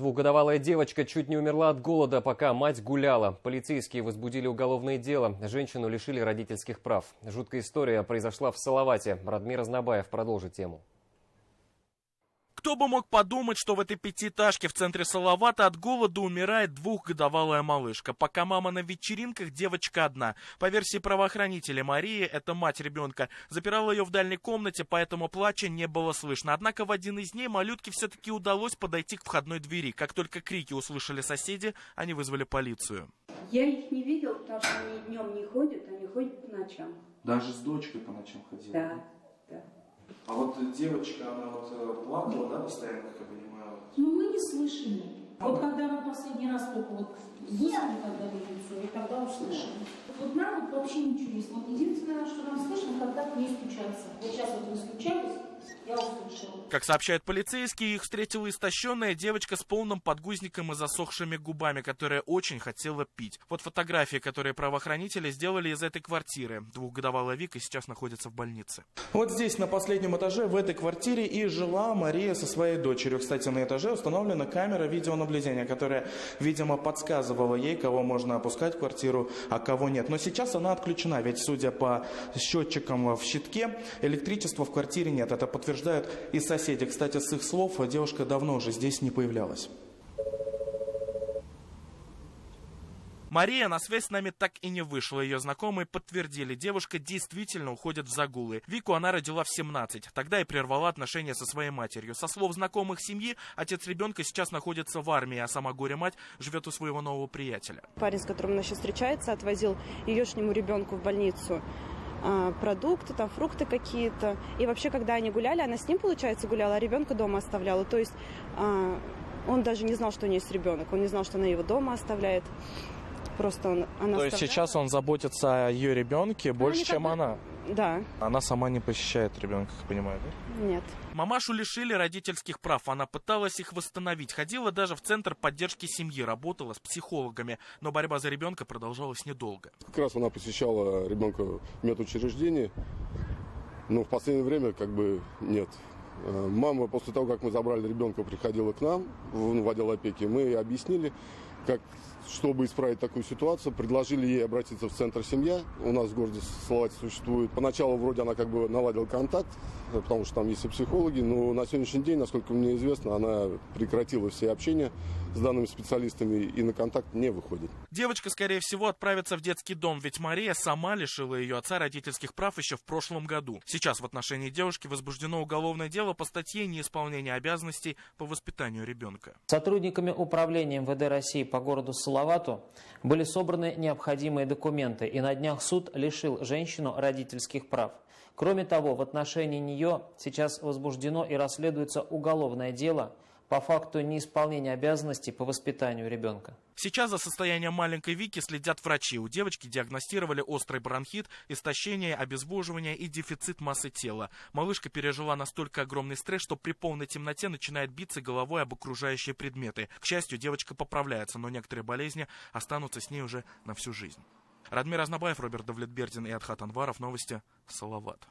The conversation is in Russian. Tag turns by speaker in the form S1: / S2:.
S1: Двухгодовалая девочка чуть не умерла от голода, пока мать гуляла. Полицейские возбудили уголовное дело. Женщину лишили родительских прав. Жуткая история произошла в Салавате. Радмир Азнабаев продолжит тему.
S2: Кто бы мог подумать, что в этой пятиэтажке в центре Салавата от голода умирает двухгодовалая малышка. Пока мама на вечеринках, девочка одна. По версии правоохранителей, Мария, это мать ребенка, запирала ее в дальней комнате, поэтому плача не было слышно. Однако в один из дней малютке все-таки удалось подойти к входной двери. Как только крики услышали соседи, они вызвали полицию.
S3: Я их не видел, потому что они днем не ходят, они ходят по ночам.
S4: Даже с дочкой по ночам ходила?
S3: Да, да.
S4: А вот девочка, она вот плакала, да, постоянно, как я понимаю?
S5: Ну, мы не слышали. Вот когда мы последний раз только вот вызвали, когда лицо, и тогда услышали. Вот нам вот вообще ничего не слышно. Единственное, что нам слышно, когда к ней стучаться. Вот сейчас вот вы стучались, я услышала.
S2: Как сообщают полицейские, их встретила истощенная девочка с полным подгузником и засохшими губами, которая очень хотела пить. Вот фотографии, которые правоохранители сделали из этой квартиры. Двухгодовалая Вика сейчас находится в больнице.
S4: Вот здесь, на последнем этаже, в этой квартире и жила Мария со своей дочерью. Кстати, на этаже установлена камера видеонаблюдения, которая, видимо, подсказывала ей, кого можно опускать в квартиру, а кого нет. Но сейчас она отключена, ведь, судя по счетчикам в щитке, электричества в квартире нет. Это подтверждают и соседи. Кстати, с их слов, девушка давно уже здесь не появлялась.
S2: Мария на связь с нами так и не вышла. Ее знакомые подтвердили, девушка действительно уходит в загулы. Вику она родила в 17. Тогда и прервала отношения со своей матерью. Со слов знакомых семьи, отец ребенка сейчас находится в армии, а сама горе-мать живет у своего нового приятеля.
S6: Парень, с которым она сейчас встречается, отвозил еешнему ребенку в больницу продукты, там фрукты какие-то. И вообще, когда они гуляли, она с ним, получается, гуляла, а ребенка дома оставляла. То есть он даже не знал, что у нее есть ребенок. Он не знал, что она его дома оставляет. Просто она
S4: То есть сейчас он заботится о ее ребенке больше, чем она?
S6: Да.
S4: Она сама не посещает ребенка, как понимаю, да?
S6: Нет.
S2: Мамашу лишили родительских прав. Она пыталась их восстановить. Ходила даже в центр поддержки семьи, работала с психологами. Но борьба за ребенка продолжалась недолго.
S7: Как раз она посещала ребенка в медучреждении, но в последнее время как бы нет. Мама после того, как мы забрали ребенка, приходила к нам в отдел опеки. Мы ей объяснили, чтобы исправить такую ситуацию, предложили ей обратиться в центр «Семья». У нас в городе Салавате существует. Поначалу вроде она как бы наладила контакт, потому что там есть и психологи, но на сегодняшний день, насколько мне известно, она прекратила все общения с данными специалистами и на контакт не выходит.
S2: Девочка, скорее всего, отправится в детский дом, ведь Мария сама лишила ее отца родительских прав еще в прошлом году. Сейчас в отношении девушки возбуждено уголовное дело по статье «Неисполнение обязанностей по воспитанию ребенка».
S8: Сотрудниками управления МВД России по городу Салавату были собраны необходимые документы, и на днях суд лишил женщину родительских прав. Кроме того, в отношении нее сейчас возбуждено и расследуется уголовное дело по факту неисполнения обязанностей по воспитанию ребенка.
S2: Сейчас за состоянием маленькой Вики следят врачи. У девочки диагностировали острый бронхит, истощение, обезвоживание и дефицит массы тела. Малышка пережила настолько огромный стресс, что при полной темноте начинает биться головой об окружающие предметы. К счастью, девочка поправляется, но некоторые болезни останутся с ней уже на всю жизнь. Радмир Азнабаев, Роберт Давлетбердин и Адхат Анваров. Новости Салават.